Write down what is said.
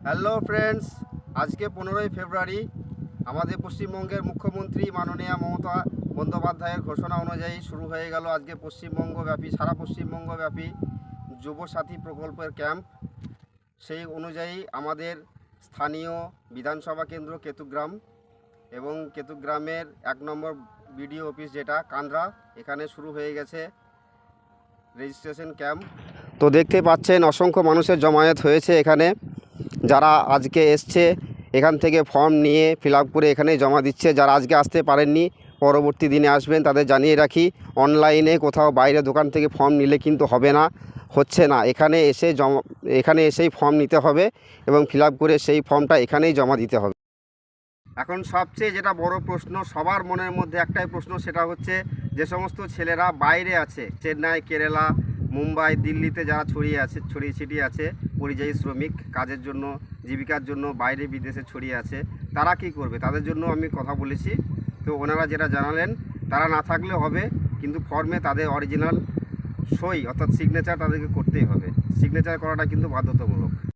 Hello friends, আজকে 15ই ফেব্রুয়ারি আমাদের পশ্চিমবঙ্গের মুখ্যমন্ত্রী মাননীয় মমতা বন্দ্যোপাধ্যায়ের ঘোষণা অনুযায়ী শুরু হয়ে গেল আজকে পশ্চিমবঙ্গব্যাপী সারা পশ্চিমবঙ্গব্যাপী যুবসাথী প্রকল্পের ক্যাম্প। সেই অনুযায়ী আমাদের স্থানীয় বিধানসভা কেন্দ্র কেতুগ্রাম এবং কেতুগ্রামের 1 নম্বর বিডিও অফিস যেটা কান্দ্রা, এখানে শুরু হয়ে গেছে রেজিস্ট্রেশন ক্যাম্প। তো দেখতে পাচ্ছেন অসংখ্য মানুষের জমায়েত হয়েছে এখানে। যারা আজকে এসছে এখান থেকে ফর্ম নিয়ে ফিল আপ করে এখানে জমা দিচ্ছে। যারা আজকে আসতে পারেননি পরবর্তী দিনে আসবেন, তাদের জানিয়ে রাখি অনলাইনে কোথাও বাইরে দোকান থেকে ফর্ম নিলে কিন্তু হবে না, হচ্ছে না। এখানে এসেই ফর্ম নিতে হবে এবং ফিল আপ করে সেই ফর্মটা এখানেই জমা দিতে হবে। এখন সবচেয়ে যেটা বড় প্রশ্ন, সবার মনের মধ্যে একটাই প্রশ্ন, সেটা হচ্ছে যে সমস্ত ছেলেরা বাইরে আছে, চেন্নাই, কেরালা, মুম্বাই, দিল্লিতে যারা ছড়িয়ে ছিটিয়ে আছে পরিযায়ী শ্রমিক কাজের জন্য, জীবিকার জন্য বাইরে বিদেশে ছড়িয়ে আছে, তারা কি করবে? তাদের জন্য আমি কথা বলেছি। তো ওনারা যেটা জানালেন, তারা না থাকলে হবে, কিন্তু ফর্মে তাদের অরিজিনাল সই অর্থাৎ সিগনেচার তাদেরকে করতেই হবে। সিগনেচার করাটা কিন্তু বাধ্যতামূলক।